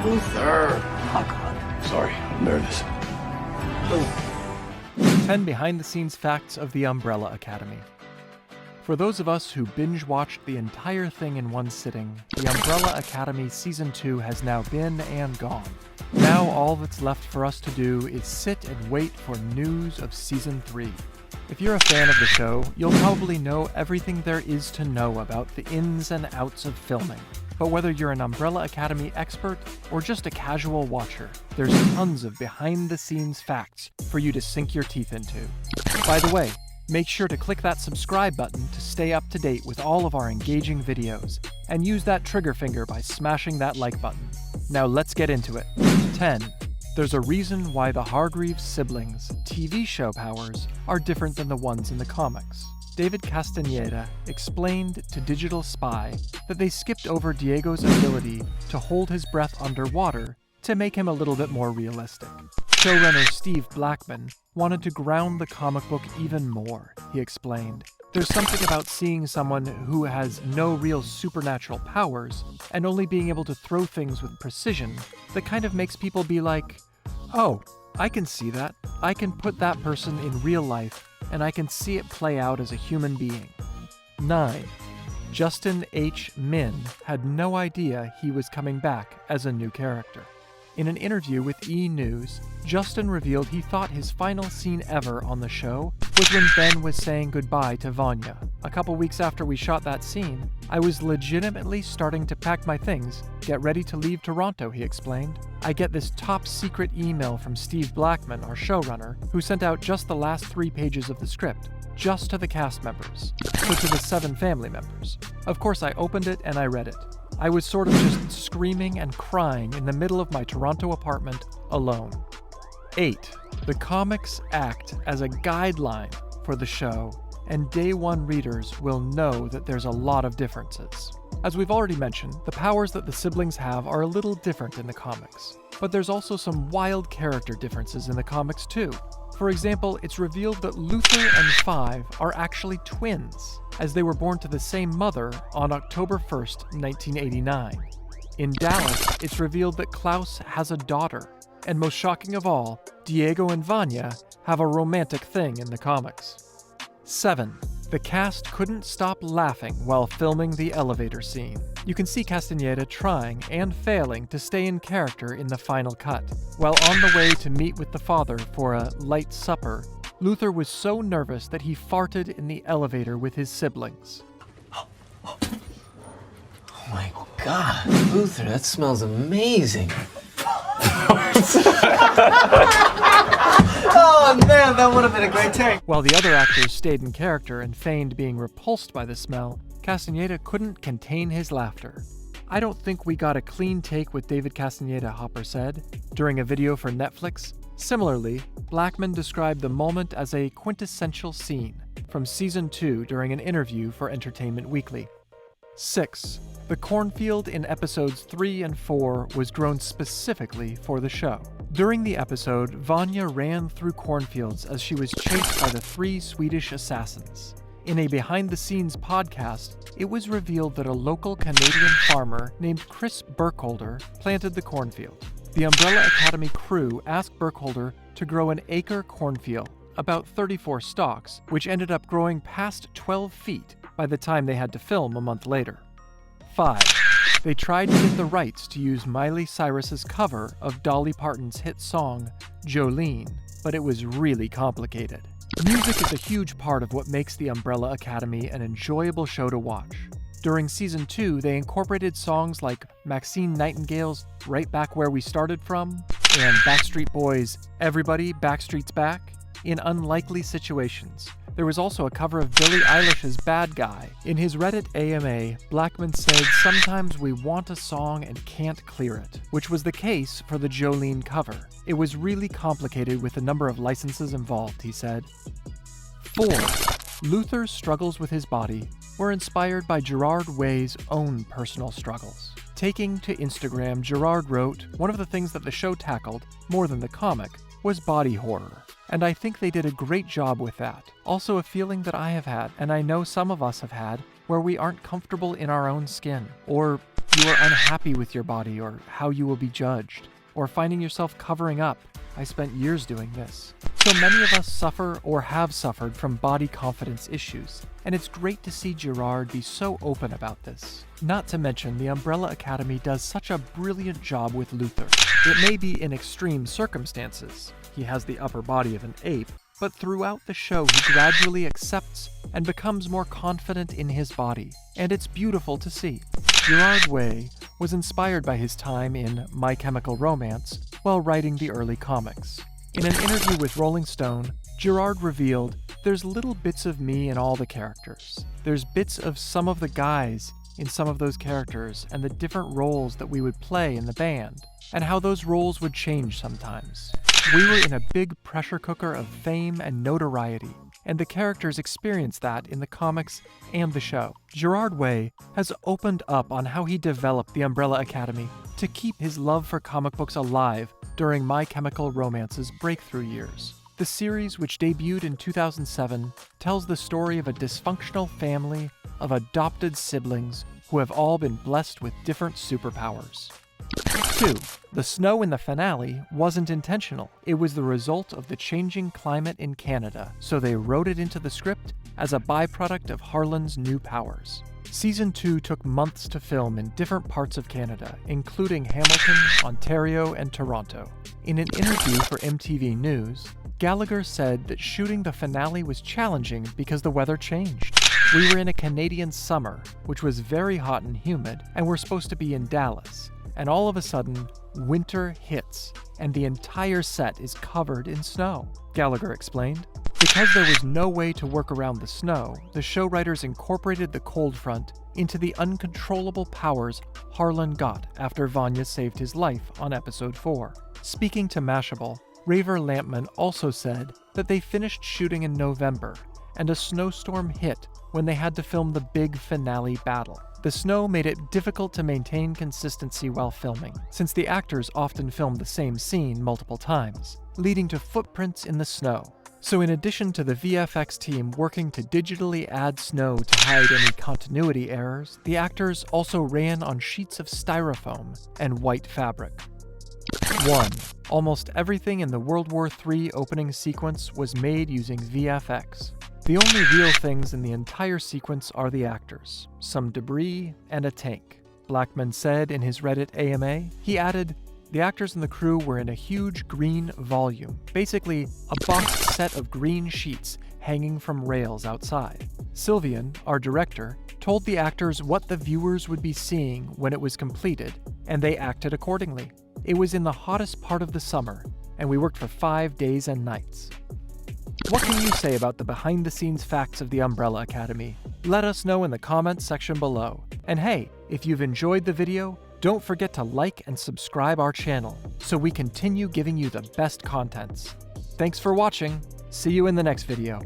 Luther! Oh, God. Sorry, I'm nervous. 10 behind-the-scenes facts of the Umbrella Academy. For those of us who binge-watched the entire thing in one sitting, the Umbrella Academy Season 2 has now been and gone. Now all that's left for us to do is sit and wait for news of Season 3. If you're a fan of the show, you'll probably know everything there is to know about the ins and outs of filming. But whether you're an Umbrella Academy expert or just a casual watcher, there's tons of behind-the-scenes facts for you to sink your teeth into. By the way, make sure to click that subscribe button to stay up to date with all of our engaging videos, and use that trigger finger by smashing that like button. Now let's get into it. 10. There's a reason why the Hargreaves siblings' TV show powers are different than the ones in the comics. David Castaneda explained to Digital Spy that they skipped over Diego's ability to hold his breath underwater to make him a little bit more realistic. Showrunner Steve Blackman wanted to ground the comic book even more, he explained. There's something about seeing someone who has no real supernatural powers and only being able to throw things with precision that kind of makes people be like, oh, I can see that. I can put that person in real life and I can see it play out as a human being. 9. Justin H. Min had no idea he was coming back as a new character. In an interview with E! News, Justin revealed he thought his final scene ever on the show was when Ben was saying goodbye to Vanya. A couple weeks after we shot that scene, I was legitimately starting to pack my things, get ready to leave Toronto, he explained. I get this top secret email from Steve Blackman, our showrunner, who sent out just the last 3 pages of the script, just to the cast members, so to the 7 family members. Of course, I opened it and I read it. I was sort of just screaming and crying in the middle of my Toronto apartment alone. 8. The comics act as a guideline for the show, and day one readers will know that there's a lot of differences. As we've already mentioned, the powers that the siblings have are a little different in the comics, but there's also some wild character differences in the comics too. For example, it's revealed that Luther and Five are actually twins, as they were born to the same mother on October 1st, 1989. In Dallas, it's revealed that Klaus has a daughter, and most shocking of all, Diego and Vanya have a romantic thing in the comics. 7. The cast couldn't stop laughing while filming the elevator scene. You can see Castaneda trying and failing to stay in character in the final cut. While on the way to meet with the father for a light supper, Luther was so nervous that he farted in the elevator with his siblings. Oh my God, Luther, that smells amazing. Oh man, that would have been a great take. While the other actors stayed in character and feigned being repulsed by the smell, Castaneda couldn't contain his laughter. I don't think we got a clean take with David Castaneda, Hopper said, during a video for Netflix. Similarly, Blackman described the moment as a quintessential scene from Season 2 during an interview for Entertainment Weekly. 6. The cornfield in episodes 3 and 4 was grown specifically for the show. During the episode, Vanya ran through cornfields as she was chased by the 3 Swedish assassins. In a behind-the-scenes podcast, it was revealed that a local Canadian farmer named Chris Burkholder planted the cornfield. The Umbrella Academy crew asked Burkholder to grow an acre cornfield, about 34 stalks, which ended up growing past 12 feet by the time they had to film a month later. 5. They tried to get the rights to use Miley Cyrus's cover of Dolly Parton's hit song, Jolene, but it was really complicated. Music is a huge part of what makes the Umbrella Academy an enjoyable show to watch. During Season 2, they incorporated songs like Maxine Nightingale's Right Back Where We Started From and Backstreet Boys' Everybody Backstreet's Back in unlikely situations. There was also a cover of Billie Eilish's Bad Guy. In his Reddit AMA, Blackman said, "Sometimes we want a song and can't clear it," which was the case for the Jolene cover. It was really complicated with the number of licenses involved, he said. 4. Luther's struggles with his body were inspired by Gerard Way's own personal struggles. Taking to Instagram, Gerard wrote, "One of the things that the show tackled, more than the comic, was body horror. And I think they did a great job with that. Also a feeling that I have had, and I know some of us have had, where we aren't comfortable in our own skin, or You are unhappy with your body or how you will be judged, or finding yourself covering up. I spent years doing this. So many of us suffer or have suffered from body confidence issues, and it's great to see Gerard be so open about this. Not to mention, the Umbrella Academy does such a brilliant job with Luther. It may be in extreme circumstances. He has the upper body of an ape, but throughout the show he gradually accepts and becomes more confident in his body, and it's beautiful to see. Gerard Way was inspired by his time in My Chemical Romance while writing the early comics. In an interview with Rolling Stone, Gerard revealed, "There's little bits of me in all the characters. There's bits of some of the guys in some of those characters and the different roles that we would play in the band, and how those roles would change sometimes. We were in a big pressure cooker of fame and notoriety, and the characters experienced that in the comics and the show." Gerard Way has opened up on how he developed the Umbrella Academy to keep his love for comic books alive during My Chemical Romance's breakthrough years. The series, which debuted in 2007, tells the story of a dysfunctional family of adopted siblings who have all been blessed with different superpowers. 2. The snow in the finale wasn't intentional. It was the result of the changing climate in Canada, so they wrote it into the script as a byproduct of Harlan's new powers. Season 2 took months to film in different parts of Canada, including Hamilton, Ontario, and Toronto. In an interview for MTV News, Gallagher said that shooting the finale was challenging because the weather changed. We were in a Canadian summer, which was very hot and humid, and we're supposed to be in Dallas. And all of a sudden, winter hits, and the entire set is covered in snow, Gallagher explained. Because there was no way to work around the snow, the show writers incorporated the cold front into the uncontrollable powers Harlan got after Vanya saved his life on episode 4. Speaking to Mashable, Raver Lampman also said that they finished shooting in November, and a snowstorm hit when they had to film the big finale battle. The snow made it difficult to maintain consistency while filming, since the actors often filmed the same scene multiple times, leading to footprints in the snow. So in addition to the VFX team working to digitally add snow to hide any continuity errors, the actors also ran on sheets of styrofoam and white fabric. 1. Almost everything in the World War III opening sequence was made using VFX. The only real things in the entire sequence are the actors, some debris, and a tank. Blackman said in his Reddit AMA. He added, "The actors and the crew were in a huge green volume, basically a boxed set of green sheets hanging from rails outside." Sylvian, our director, told the actors what the viewers would be seeing when it was completed, and they acted accordingly. It was in the hottest part of the summer, and we worked for 5 days and nights. What can you say about the behind-the-scenes facts of the Umbrella Academy? Let us know in the comments section below. And hey, if you've enjoyed the video, don't forget to like and subscribe our channel so we continue giving you the best contents. Thanks for watching. See you in the next video.